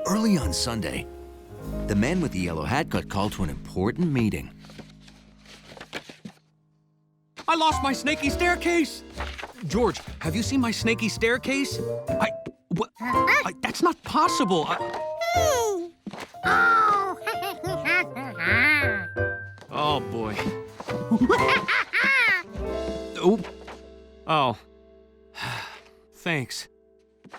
Early on Sunday, the man with the yellow hat got called to an important meeting. I lost my snaky staircase! George, have you seen my snaky staircase? That's not possible. Oh, boy. Oh. Thanks.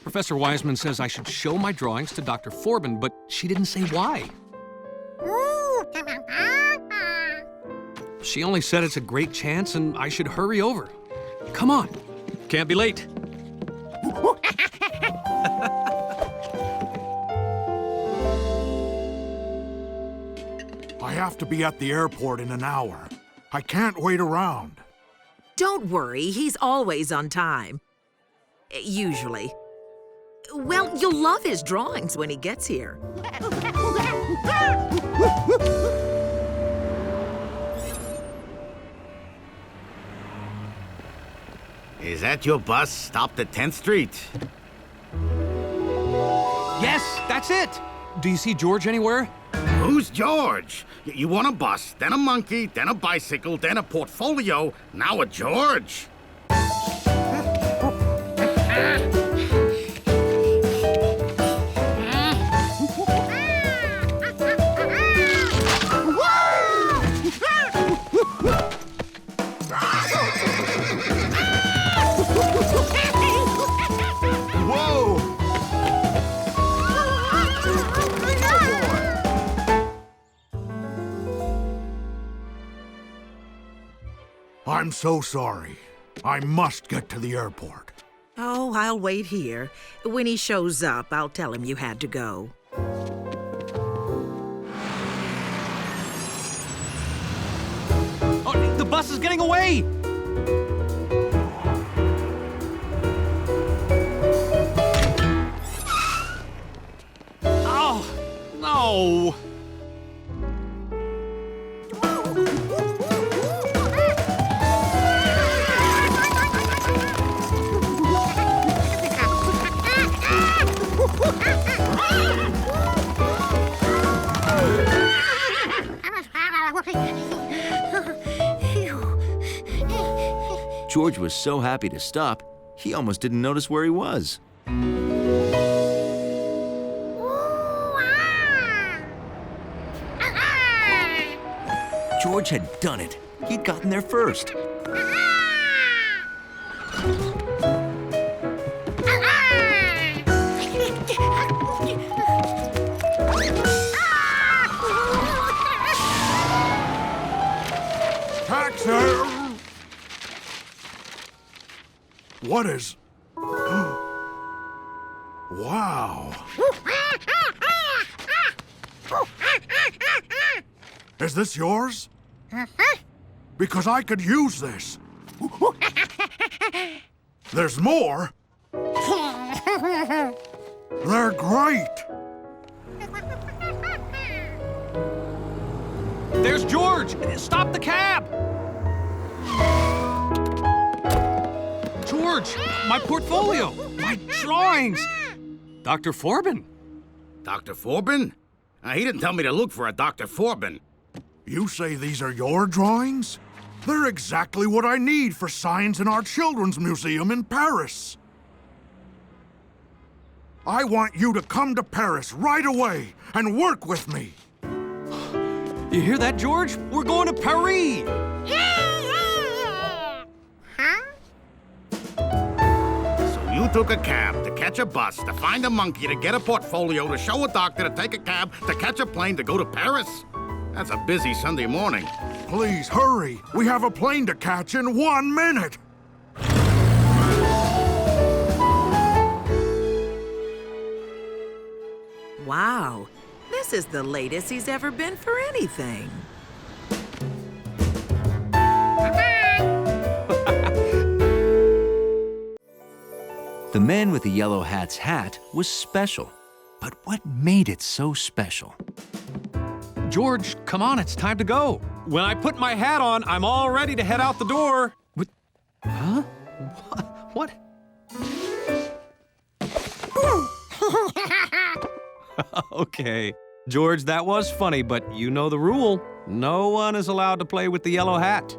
Professor Wiseman says I should show my drawings to Dr. Forbin, but she didn't say why. She only said it's a great chance and I should hurry over. Come on. Can't be late. I have to be at the airport in an hour. I can't wait around. Don't worry, he's always on time. Usually. Well, you'll love his drawings when he gets here. Is that your bus stopped at 10th Street? Yes, that's it. Do you see George anywhere? Who's George? You want a bus, then a monkey, then a bicycle, then a portfolio, now a George. I'm so sorry. I must get to the airport. Oh, I'll wait here. When he shows up, I'll tell him you had to go. Oh, the bus is getting away! Oh, no! George was so happy to stop, he almost didn't notice where he was. George had done it. He'd gotten there first. Taxi! What is... Wow! Is this yours? Because I could use this. There's more. They're great. There's George! Stop the cab! George, my portfolio, my drawings. Dr. Forbin. Dr. Forbin? He didn't tell me to look for a Dr. Forbin. You say these are your drawings? They're exactly what I need for signs in our children's museum in Paris. I want you to come to Paris right away and work with me. You hear that, George? We're going to Paris! So you took a cab to catch a bus, to find a monkey, to get a portfolio, to show a doctor, to take a cab, to catch a plane, to go to Paris? That's a busy Sunday morning. Please, hurry. We have a plane to catch in 1 minute. Wow, this is the latest he's ever been for anything. The man with the yellow hat's hat was special. But what made it so special? George, come on, it's time to go. When I put my hat on, I'm all ready to head out the door. What? Huh? What? Okay. George, that was funny, but you know the rule. No one is allowed to play with the yellow hat.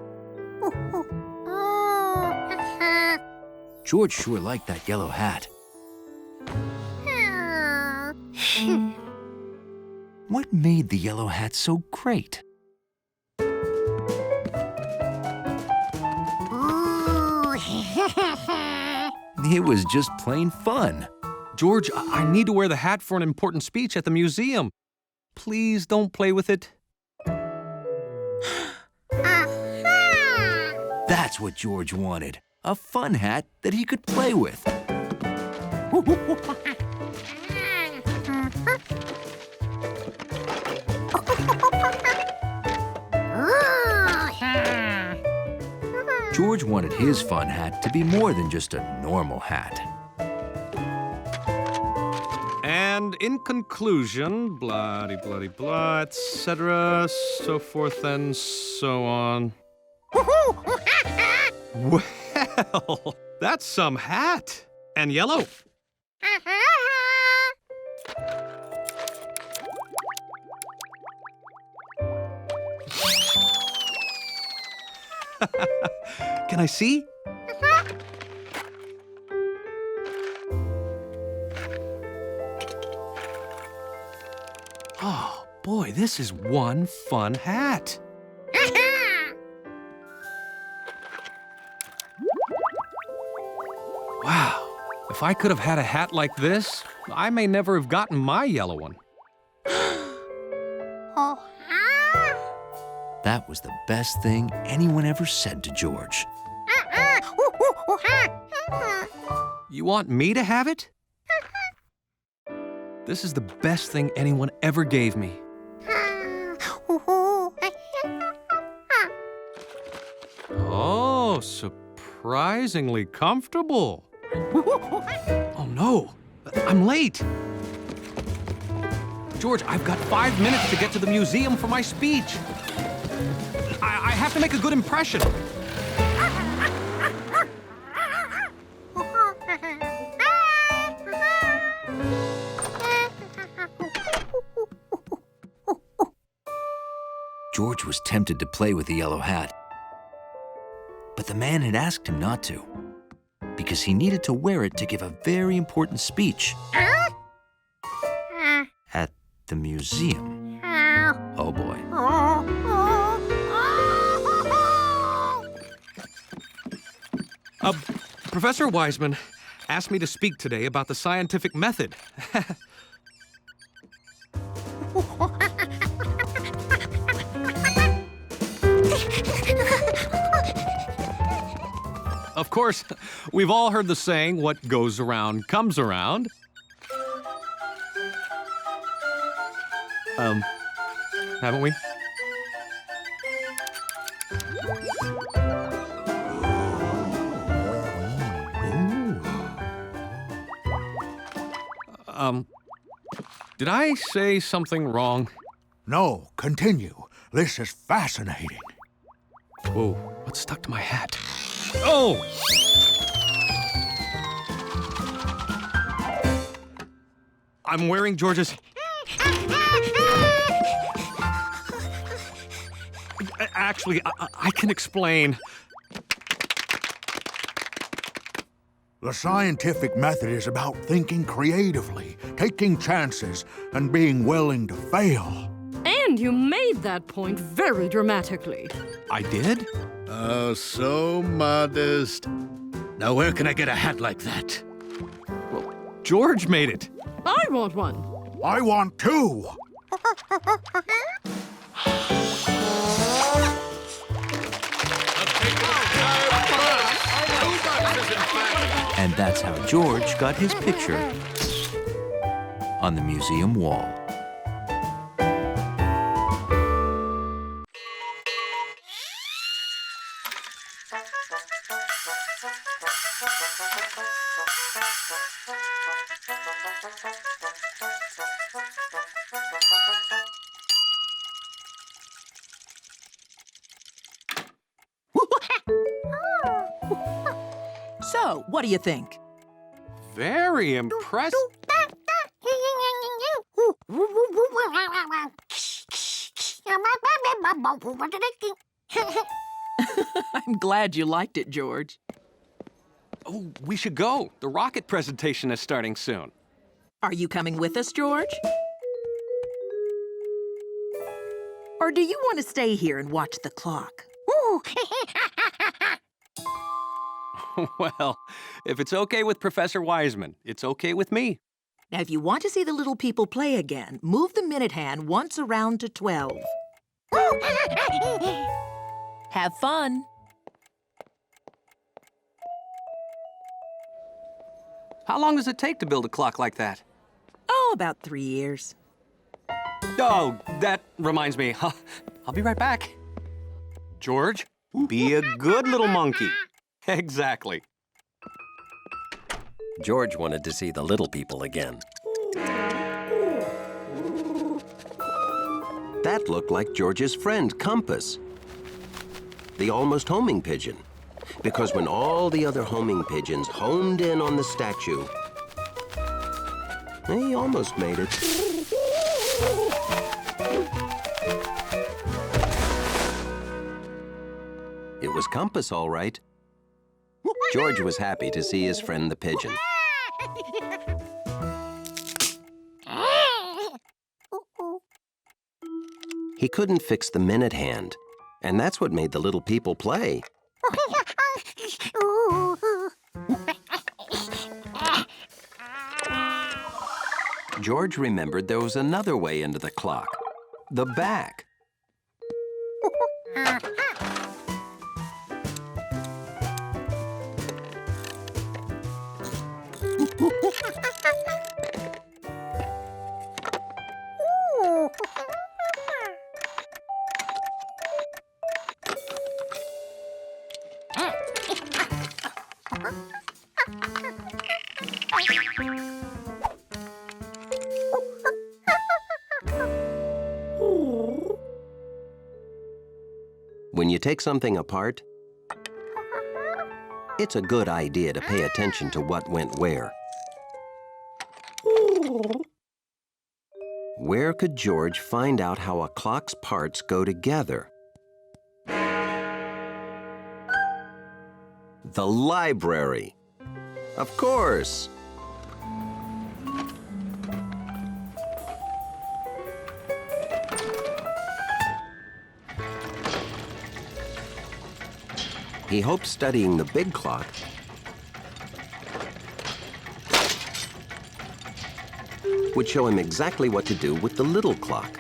George sure liked that yellow hat. What made the yellow hat so great? It was just plain fun. George, I need to wear the hat for an important speech at the museum. Please don't play with it. That's what George wanted. A fun hat that he could play with. George wanted his fun hat to be more than just a normal hat. And in conclusion, blah, etc., so forth and so on. Well, that's some hat. And yellow. Can I see? Oh, boy, this is one fun hat. Wow, if I could have had a hat like this, I may never have gotten my yellow one. That was the best thing anyone ever said to George. You want me to have it? This is the best thing anyone ever gave me. Oh, surprisingly comfortable. Oh no, I'm late. George, I've got 5 minutes to get to the museum for my speech. I have to make a good impression. George was tempted to play with the yellow hat. But the man had asked him not to, because he needed to wear it to give a very important speech at the museum. Oh boy. Professor Wiseman asked me to speak today about the scientific method. Of course, we've all heard the saying, what goes around comes around. Haven't we? Did I say something wrong? No, continue. This is fascinating. Whoa, what's stuck to my hat? Oh! I'm wearing George's... Actually, I can explain. The scientific method is about thinking creatively, taking chances, and being willing to fail. And you made that point very dramatically. I did? Oh, so modest. Now, where can I get a hat like that? Well, George made it. I want one. I want two. And that's how George got his picture on the museum wall. So, what do you think? Very impressive. I'm glad you liked it, George. Oh, we should go. The rocket presentation is starting soon. Are you coming with us, George? Or do you want to stay here and watch the clock? Well, if it's okay with Professor Wiseman, it's okay with me. Now, if you want to see the little people play again, move the minute hand once around to 12. Have fun. How long does it take to build a clock like that? Oh, about 3 years. Oh, that reminds me. I'll be right back. George, be a good little monkey. Exactly. George wanted to see the little people again. That looked like George's friend, Compass, the almost homing pigeon. Because when all the other homing pigeons homed in on the statue, he almost made it. It was Compass, all right. George was happy to see his friend the pigeon. He couldn't fix the minute hand, and that's what made the little people play. George remembered there was another way into the clock, the back. When you take something apart, it's a good idea to pay attention to what went where. Where could George find out how a clock's parts go together? The library. Of course. He hoped studying the big clock would show him exactly what to do with the little clock.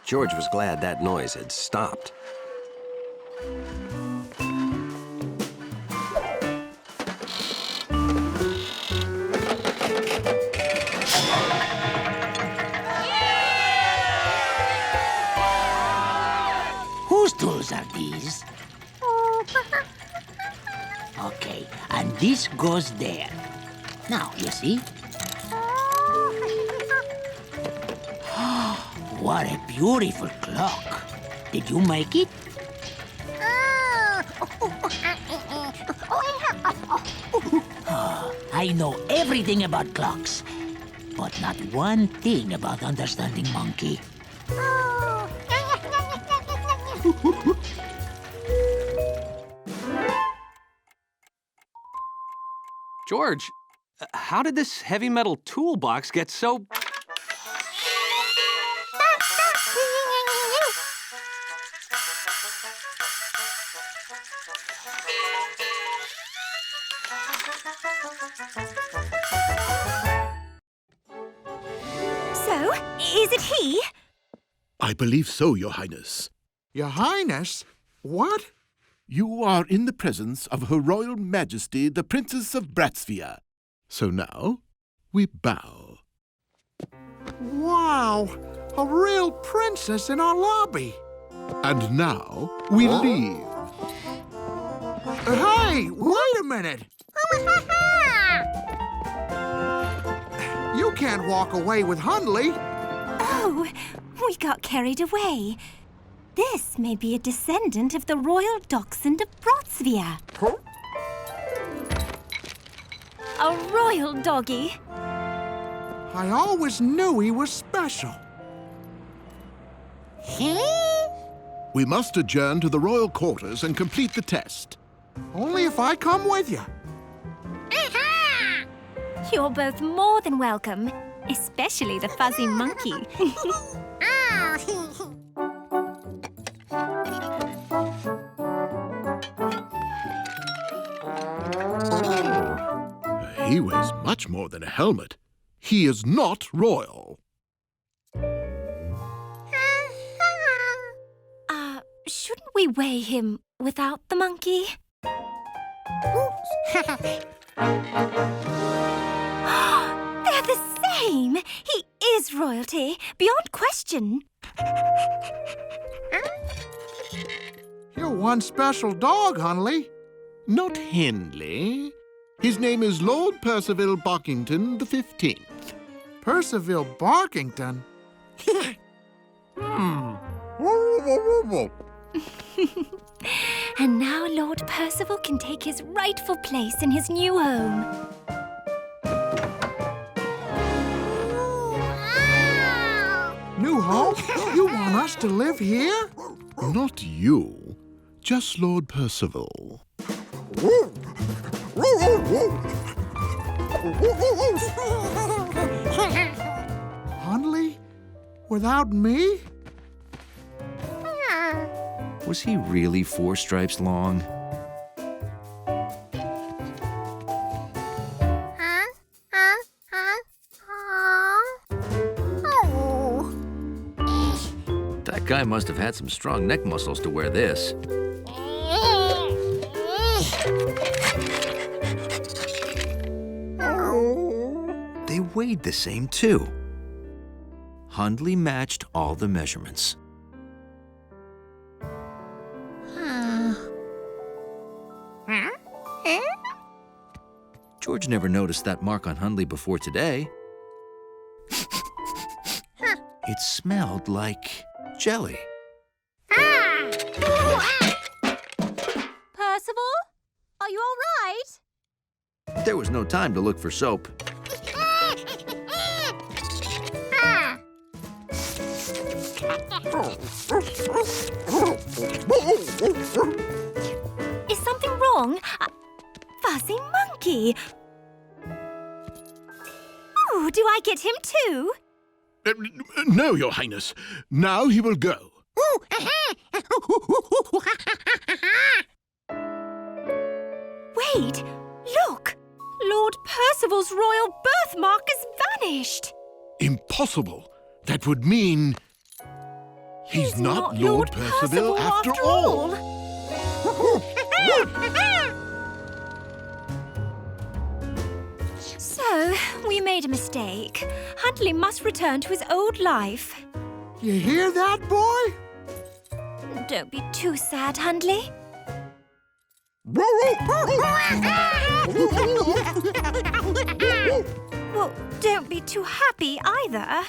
George was glad that noise had stopped. Whose tools are these? Okay, and this goes there. Now, you see? What a beautiful clock. Did you make it? I know everything about clocks, but not one thing about understanding monkey. George, how did this heavy metal toolbox get so... So, is it he? I believe so, Your Highness. Your Highness? What? You are in the presence of Her Royal Majesty, the Princess of Bratz. So now, we bow. Wow! A real princess in our lobby. And now we leave. Hey, wait a minute! You can't walk away with Hundley. Oh, we got carried away. This may be a descendant of the royal dachshund of Bratz. A royal doggy. I always knew he was special. We must adjourn to the royal quarters and complete the test. Only if I come with you. You're both more than welcome, especially the fuzzy monkey. He weighs much more than a helmet. He is not royal. Shouldn't we weigh him without the monkey? They're the same! He is royalty, beyond question. You're one special dog, Hundley. Not Hindley. His name is Lord Percival Barkington the 15th. Percival Barkington? And now Lord Percival can take his rightful place in his new home. New home? You want us to live here? Not you, just Lord Percival. Hundley? Without me? Was he really 4 stripes long? That guy must have had some strong neck muscles to wear this. They weighed the same, too. Hundley matched all the measurements. George never noticed that mark on Hundley before today. It smelled like jelly. Percival? Are you all right? There was no time to look for soap. Is something wrong? Fuzzy monkey. Oh, do I get him too? No, Your Highness. Now he will go. Wait, look! Lord Percival's royal birthmark has vanished. Impossible. That would mean he's not Lord Percival after all. So, we made a mistake. Hundley must return to his old life. You hear that, boy? Don't be too sad, Hundley. Well, don't be too happy either.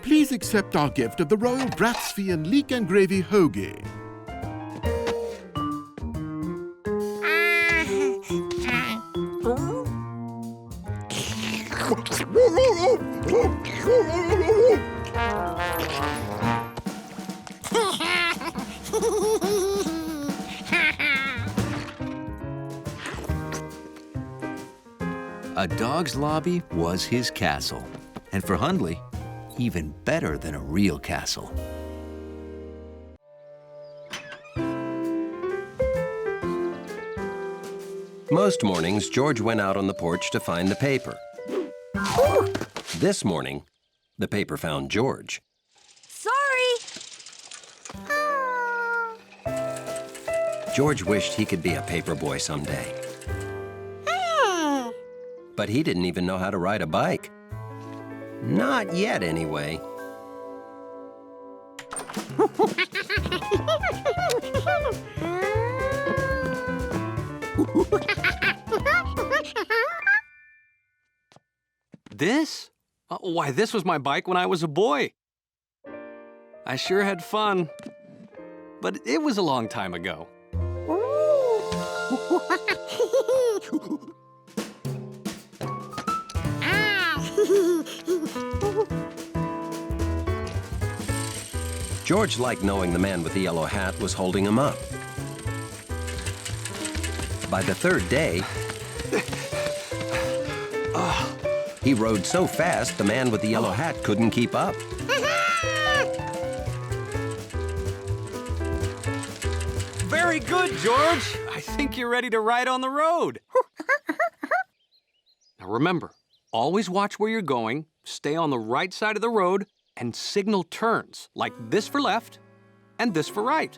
Please accept our gift of the Royal Bratzvian leek and gravy hoagie. A dog's lobby was his castle, and for Hundley, even better than a real castle. Most mornings, George went out on the porch to find the paper. This morning, the paper found George. Sorry. George wished he could be a paperboy someday. But he didn't even know how to ride a bike. Not yet, anyway. This? Why, this was my bike when I was a boy. I sure had fun. But it was a long time ago. George liked knowing the man with the yellow hat was holding him up. By the third day, he rode so fast the man with the yellow hat couldn't keep up. Very good, George. I think you're ready to ride on the road. Now remember, always watch where you're going, stay on the right side of the road, and signal turns, like this for left and this for right.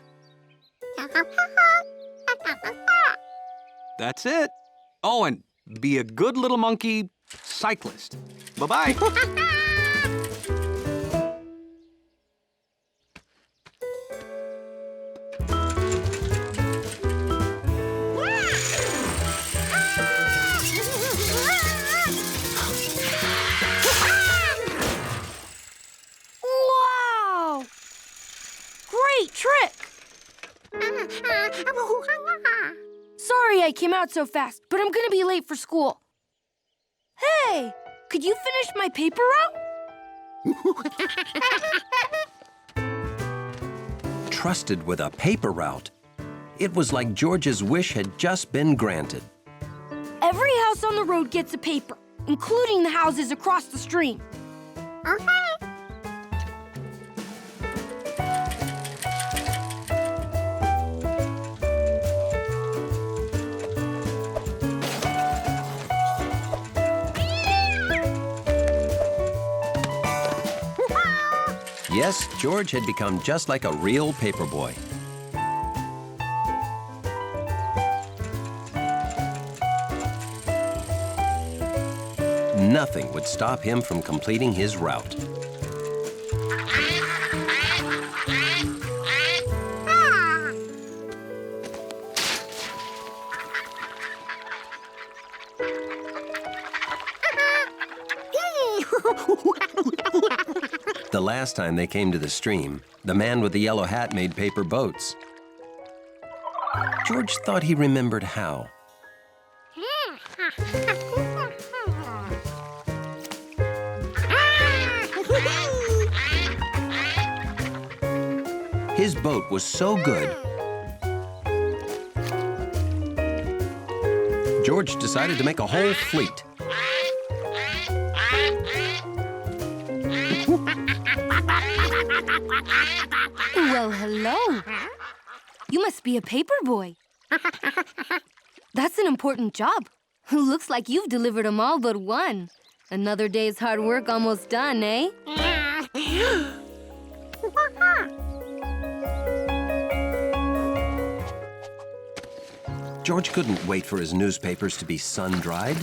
That's it. Oh, and be a good little monkey cyclist. Bye-bye. Wow! Great trick! Sorry I came out so fast, but I'm gonna be late for school. Hey, could you finish my paper route? Trusted with a paper route. It was like George's wish had just been granted. Every house on the road gets a paper, including the houses across the stream. Yes, George had become just like a real paperboy. Nothing would stop him from completing his route. The last time they came to the stream, the man with the yellow hat made paper boats. George thought he remembered how. His boat was so good, George decided to make a whole fleet. Well, hello. You must be a paper boy. That's an important job. Looks like you've delivered them all but one. Another day's hard work almost done, eh? George couldn't wait for his newspapers to be sun-dried.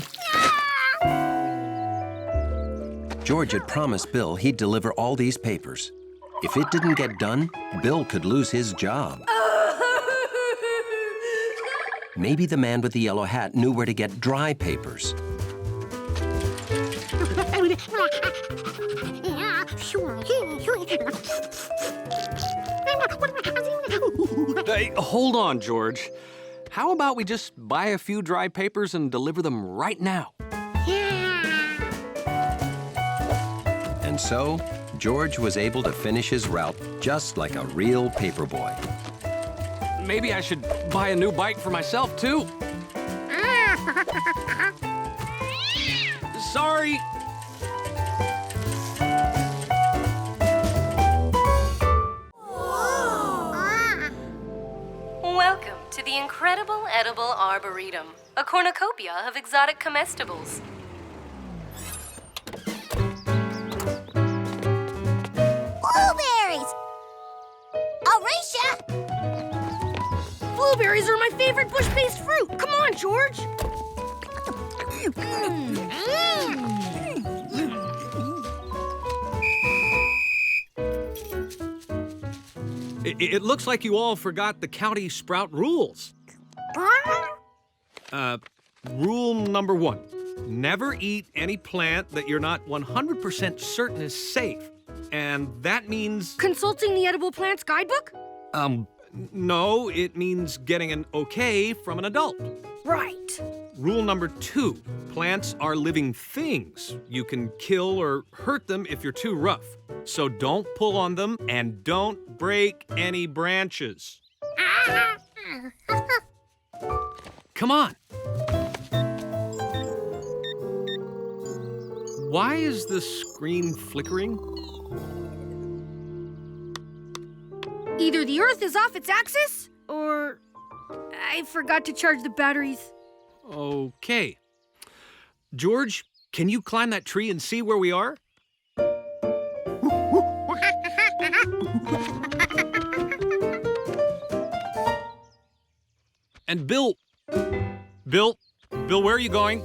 George had promised Bill he'd deliver all these papers. If it didn't get done, Bill could lose his job. Maybe the man with the yellow hat knew where to get dry papers. Hey, hold on, George. How about we just buy a few dry papers and deliver them right now? And so, George was able to finish his route just like a real paperboy. Maybe I should buy a new bike for myself, too. Sorry. Welcome to the incredible edible Arboretum, a cornucopia of exotic comestibles. Blueberries! Alicia! Blueberries are my favorite bush-based fruit. Come on, George. It looks like you all forgot the county sprout rules. Rule number 1. Never eat any plant that you're not 100% certain is safe. And that means... Consulting the Edible Plants Guidebook? No, it means getting an okay from an adult. Right. Rule number 2. Plants are living things. You can kill or hurt them if you're too rough. So don't pull on them and don't break any branches. Come on. Why is the screen flickering? Either the Earth is off its axis, or I forgot to charge the batteries. Okay. George, can you climb that tree and see where we are? And Bill, where are you going?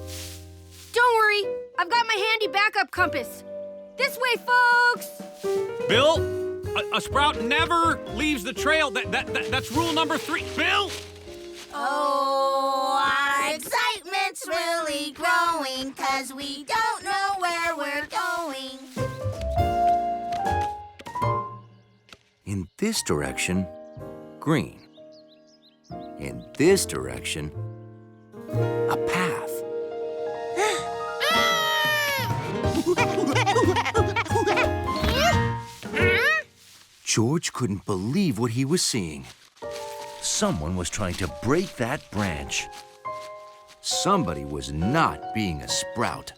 Don't worry, I've got my handy backup compass. This way, folks! Bill, a sprout never leaves the trail. That's rule number 3. Bill! Oh, our excitement's really growing, 'cause we don't know where we're going. In this direction, green. In this direction, a path. George couldn't believe what he was seeing. Someone was trying to break that branch. Somebody was not being a sprout.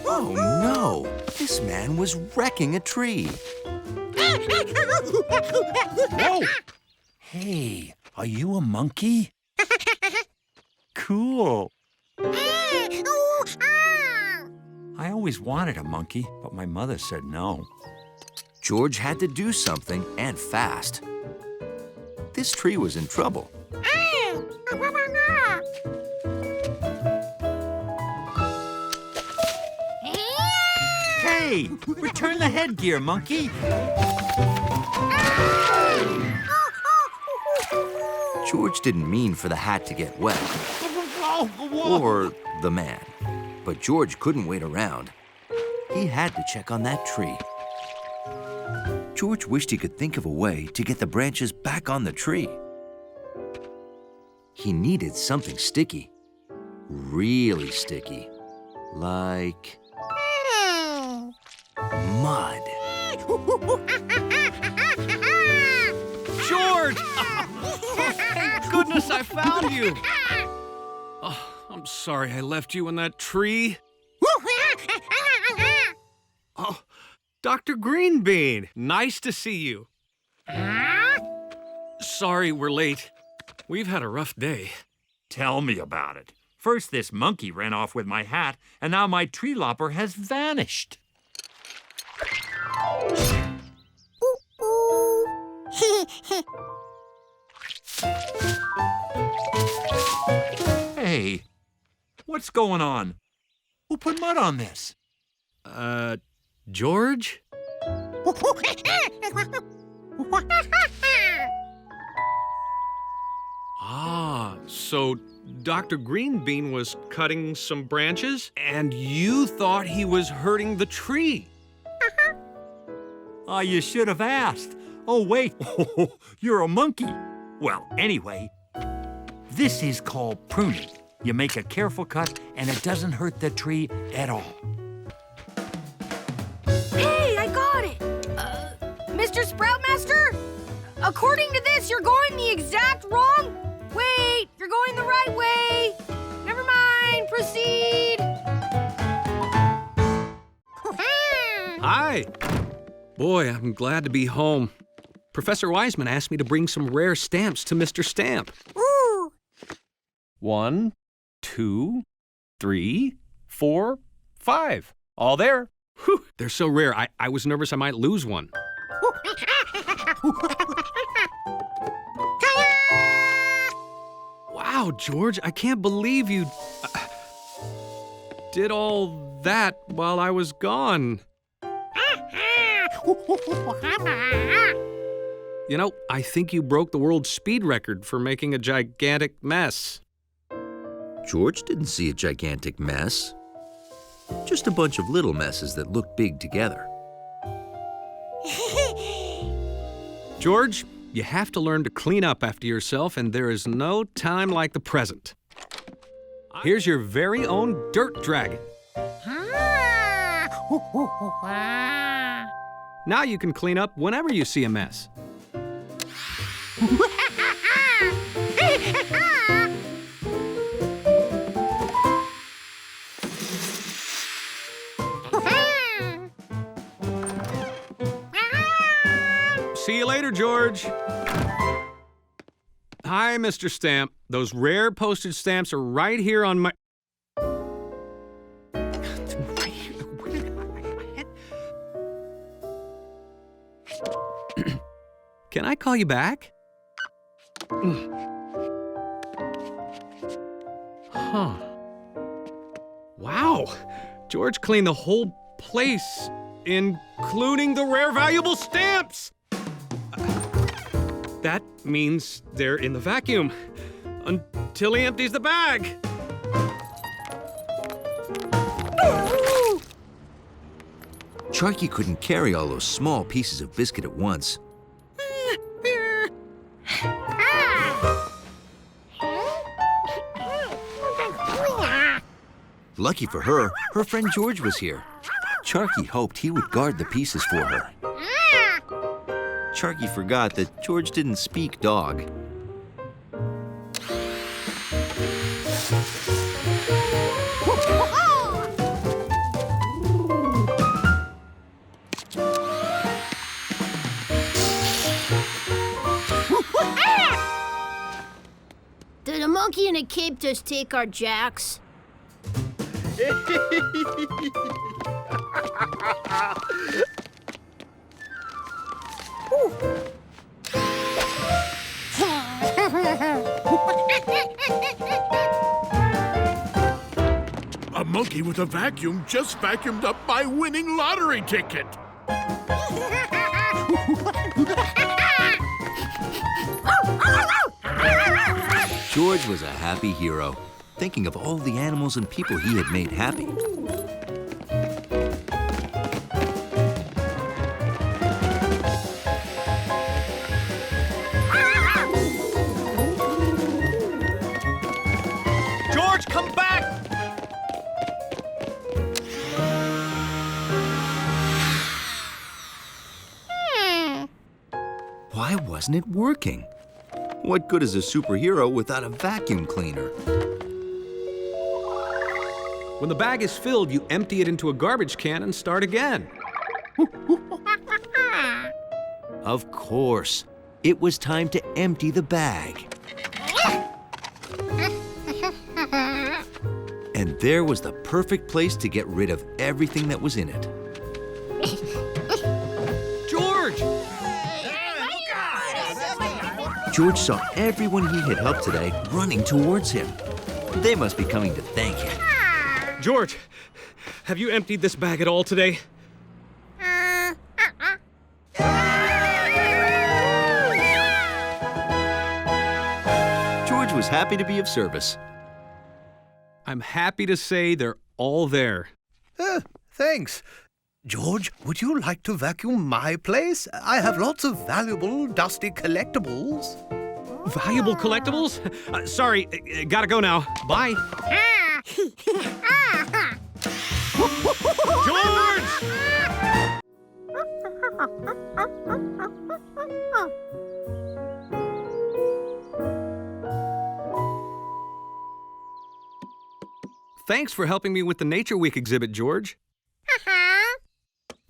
Oh no! This man was wrecking a tree. Whoa! Hey, are you a monkey? Cool. I always wanted a monkey, but my mother said no. George had to do something, and fast. This tree was in trouble. Hey, return the headgear, monkey. George didn't mean for the hat to get wet. Or the man. But George couldn't wait around. He had to check on that tree. George wished he could think of a way to get the branches back on the tree. He needed something sticky. Really sticky. Like mud. George! Oh, thank goodness I found you. Oh, I'm sorry I left you in that tree. Oh, Dr. Greenbean, nice to see you. Sorry we're late. We've had a rough day. Tell me about it. First this monkey ran off with my hat, and now my tree lopper has vanished. Hey, what's going on? Who put mud on this? George? Ah, so Dr. Greenbean was cutting some branches, and you thought he was hurting the tree. Oh, you should have asked. Oh, wait, you're a monkey. Well, anyway, this is called pruning. You make a careful cut, and it doesn't hurt the tree at all. Hey, I got it! Mr. Sproutmaster? According to this, you're going the exact wrong... Wait, you're going the right way. Never mind, proceed. Hi. Boy, I'm glad to be home. Professor Wiseman asked me to bring some rare stamps to Mr. Stamp. Ooh. 1, 2, 3, 4, 5. All there. Whew, they're so rare, I was nervous I might lose one. Wow, George, I can't believe you did all that while I was gone. You know, I think you broke the world speed record for making a gigantic mess. George didn't see a gigantic mess. Just a bunch of little messes that looked big together. George, you have to learn to clean up after yourself, and there is no time like the present. Here's your very own dirt dragon. Now you can clean up whenever you see a mess. See you later, George. Hi, Mr. Stamp. Those rare postage stamps are right here on my... Can I call you back? Huh. Wow. George cleaned the whole place, including the rare valuable stamps. That means they're in the vacuum until he empties the bag. Sharky couldn't carry all those small pieces of biscuit at once. Lucky for her, her friend George was here. Sharky hoped he would guard the pieces for her. Sharky forgot that George didn't speak dog. Did a monkey in a cape just take our jacks? A monkey with a vacuum just vacuumed up my winning lottery ticket. George was a happy hero, thinking of all the animals and people he had made happy. George, come back! Why wasn't it working? What good is a superhero without a vacuum cleaner? When the bag is filled, you empty it into a garbage can and start again. Of course. It was time to empty the bag. And there was the perfect place to get rid of everything that was in it. George! George saw everyone he had helped today running towards him. They must be coming to thank him. George, have you emptied this bag at all today? George was happy to be of service. I'm happy to say they're all there. Thanks. George, would you like to vacuum my place? I have lots of valuable, dusty collectibles. Valuable collectibles? Sorry, gotta go now. Bye. George! Thanks for helping me with the Nature Week exhibit, George.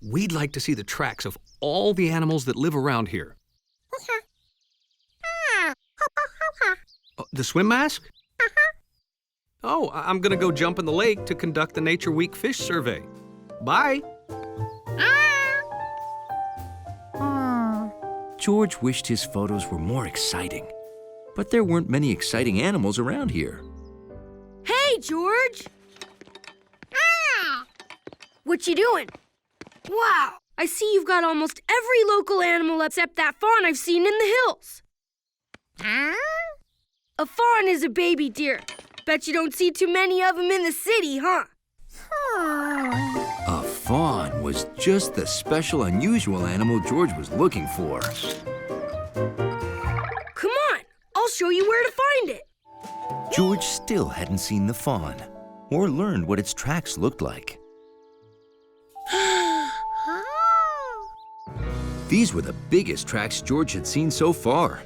We'd like to see the tracks of all the animals that live around here. The swim mask? Oh, I'm gonna go jump in the lake to conduct the Nature Week fish survey. Bye. George wished his photos were more exciting, but there weren't many exciting animals around here. Hey, George! What you doing? Wow, I see you've got almost every local animal except that fawn I've seen in the hills. A fawn is a baby deer. Bet you don't see too many of them in the city, huh? A fawn was just the special, unusual animal George was looking for. Come on, I'll show you where to find it. George still hadn't seen the fawn or learned what its tracks looked like. These were the biggest tracks George had seen so far.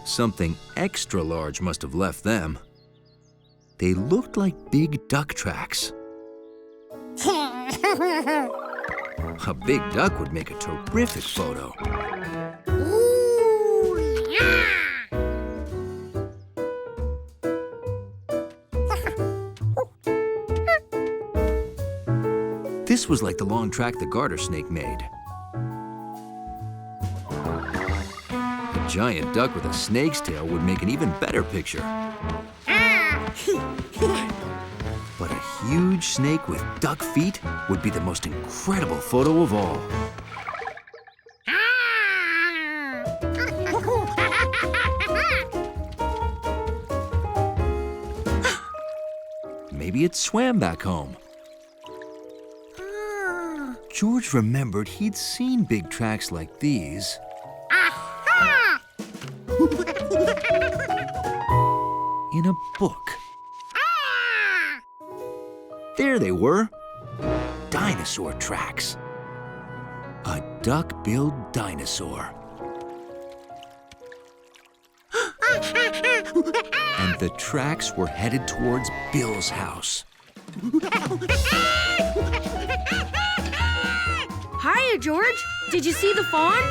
Something extra large must have left them. They looked like big duck tracks. A big duck would make a terrific photo. This was like the long track the garter snake made. A giant duck with a snake's tail would make an even better picture. But a huge snake with duck feet would be the most incredible photo of all. Maybe it swam back home. George remembered he'd seen big tracks like these in a book. There they were, dinosaur tracks. A duck-billed dinosaur. And the tracks were headed towards Bill's house. Hiya, George. Did you see the fawn?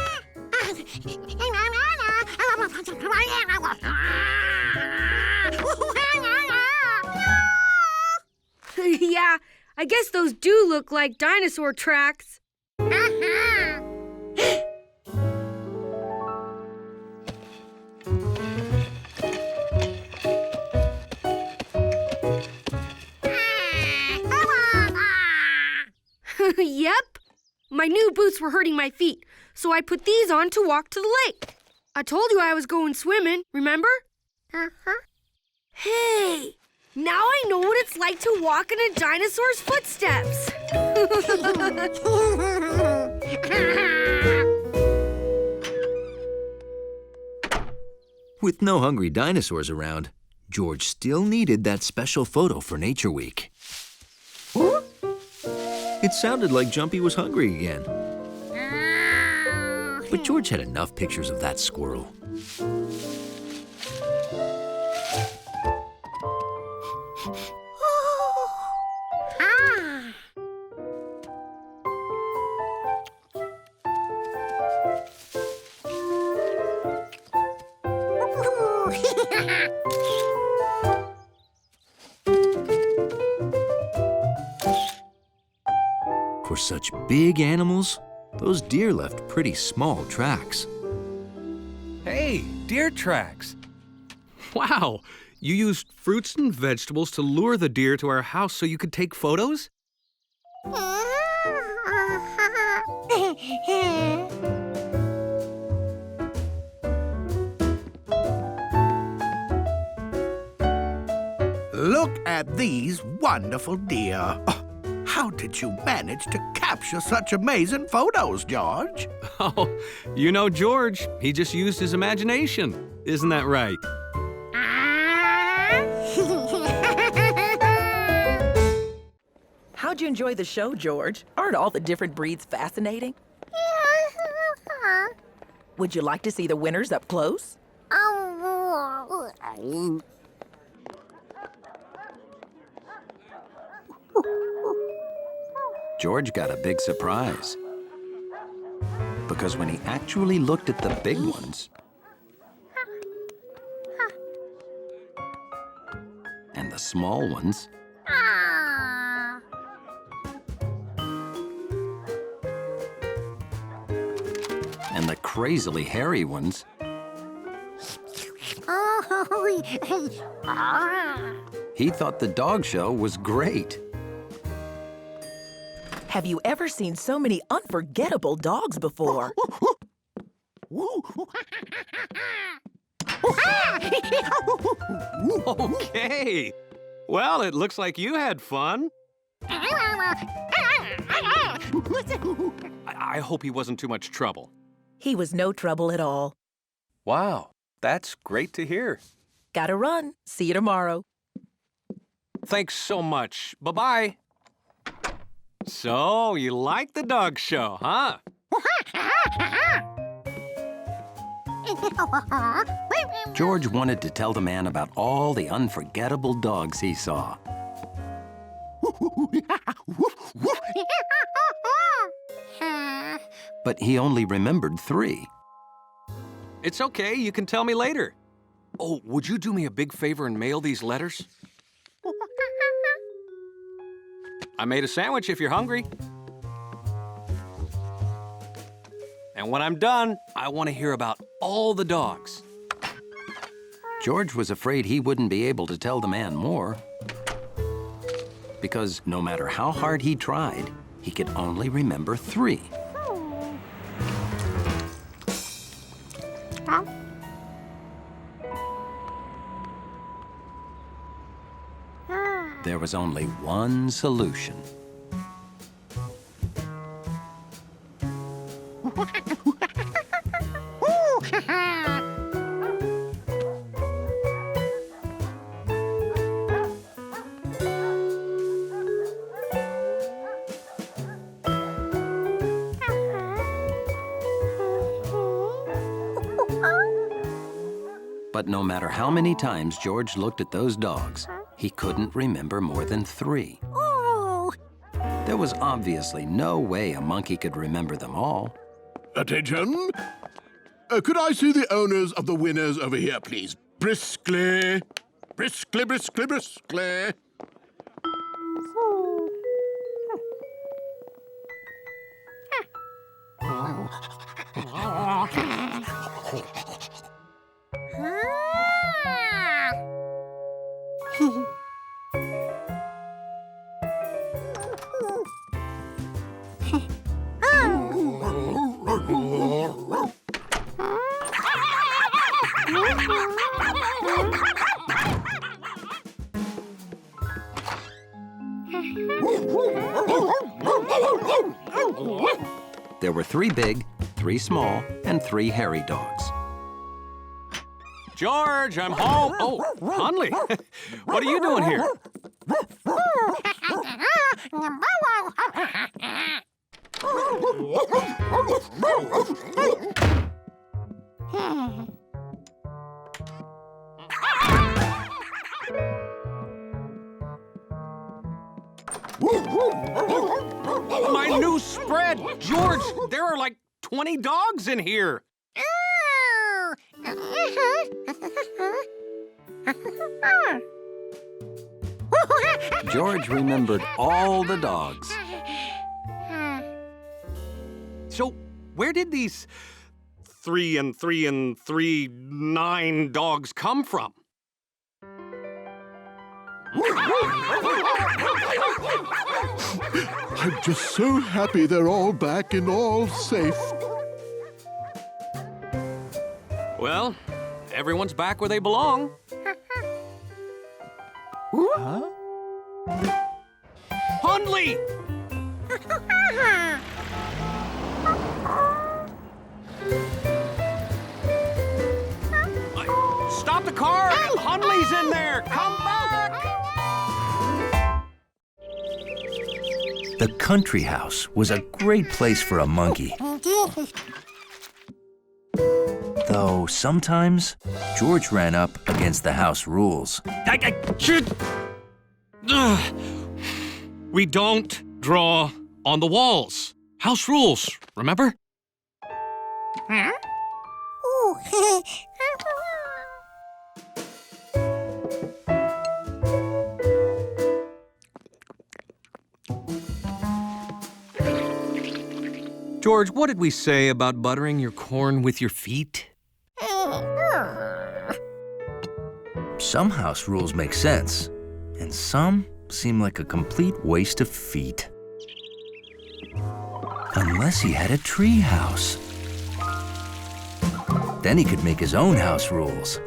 Yeah, I guess those do look like dinosaur tracks. Yep. My new boots were hurting my feet, so I put these on to walk to the lake. I told you I was going swimming, remember? Hey, now I know what it's like to walk in a dinosaur's footsteps. With no hungry dinosaurs around, George still needed that special photo for Nature Week. It sounded like Jumpy was hungry again. But George had enough pictures of that squirrel. For such big animals, those deer left pretty small tracks. Hey, deer tracks. Wow, you used fruits and vegetables to lure the deer to our house so you could take photos? Look at these wonderful deer. Oh, how did you manage to capture such amazing photos, George? Oh, you know George. He just used his imagination. Isn't that right? How'd you enjoy the show, George? Aren't all the different breeds fascinating? Would you like to see the winners up close? George got a big surprise. Because when he actually looked at the big ones, and the small ones, and the crazily hairy ones, he thought the dog show was great. Have you ever seen so many unforgettable dogs before? Okay. Well, it looks like you had fun. I hope he wasn't too much trouble. He was no trouble at all. Wow, that's great to hear. Gotta run. See you tomorrow. Thanks so much. Bye-bye. So, you like the dog show, huh? George wanted to tell the man about all the unforgettable dogs he saw. But he only remembered 3. It's okay, you can tell me later. Oh, would you do me a big favor and mail these letters? I made a sandwich if you're hungry. And when I'm done, I want to hear about all the dogs. George was afraid he wouldn't be able to tell the man more, because no matter how hard he tried, he could only remember 3. There was only one solution. But no matter how many times George looked at those dogs, he couldn't remember more than 3. There was obviously no way a monkey could remember them all. Attention! Could I see the owners of the winners over here, please? Briskly! Briskly, briskly, briskly! There were 3 big, 3 small, and 3 hairy dogs. George, I'm home. Oh, Hundley, what are you doing here? My new spread! George, there are like 20 dogs in here. George remembered all the dogs. So, where did these 3 and 3 and 3, 9 dogs come from? I'm just so happy they're all back and all safe. Well, everyone's back where they belong. Huh? Hundley! Stop the car! Hundley's in there! Come back! The country house was a great place for a monkey. Though sometimes, George ran up against the house rules. We don't draw on the walls. House rules, remember? Huh? George, what did we say about buttering your corn with your feet? Some house rules make sense, and some seem like a complete waste of feet. Unless he had a tree house. Then he could make his own house rules.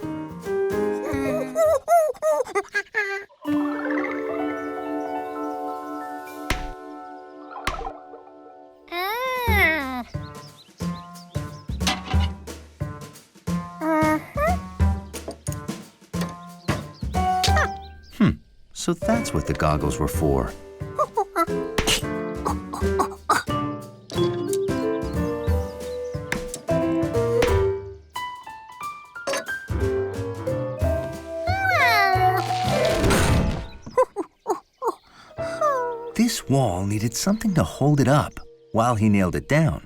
So that's what the goggles were for. This wall needed something to hold it up while he nailed it down.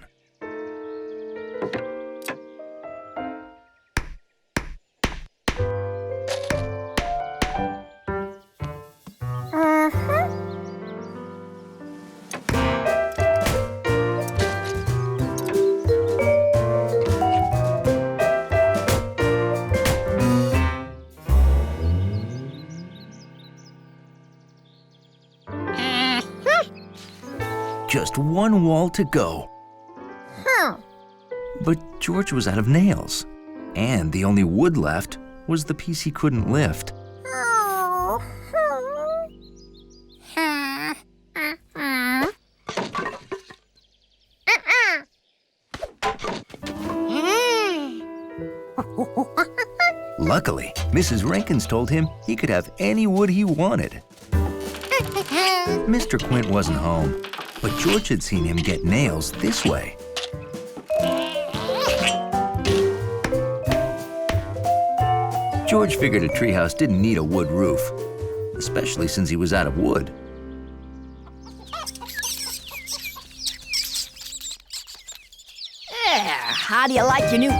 Just one wall to go. But George was out of nails, and the only wood left was the piece he couldn't lift. Luckily, Mrs. Rankins told him he could have any wood he wanted. Mr. Quint wasn't home, but George had seen him get nails this way. George figured a treehouse didn't need a wood roof, especially since he was out of wood. How do you like your new...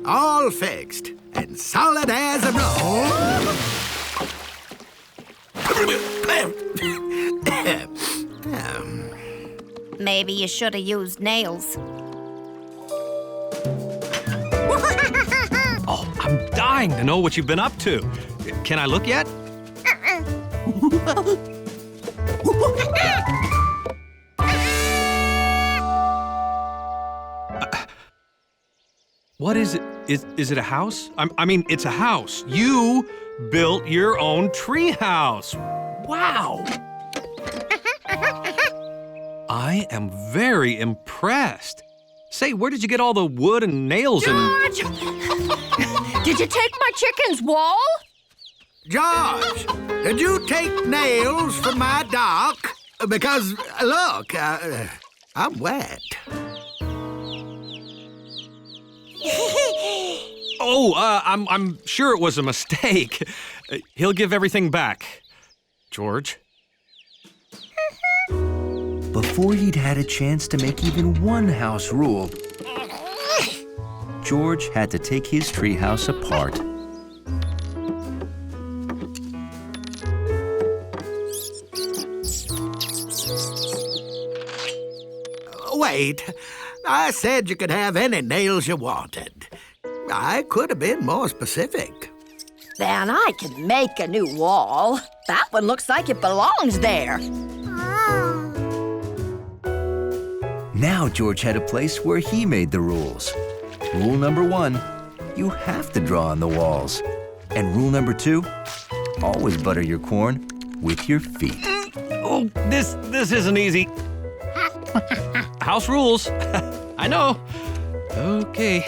All fixed and solid as a roll. Maybe you should have used nails. Oh, I'm dying to know what you've been up to. Can I look yet? What is it? Is it a house? I mean, it's a house. You built your own tree house. Wow. I am very impressed. Say, where did you get all the wood and nails George! Did you take my chicken's wall? George, did you take nails from my dock? Because, look, I'm wet. Oh, I'm sure it was a mistake. He'll give everything back. George? Before he'd had a chance to make even one house rule, George had to take his treehouse apart. Wait, I said you could have any nails you wanted. I could have been more specific. Then I can make a new wall. That one looks like it belongs there. Now George had a place where he made the rules. Rule number 1, you have to draw on the walls. And rule number 2, always butter your corn with your feet. Oh, this isn't easy. House rules. I know. Okay.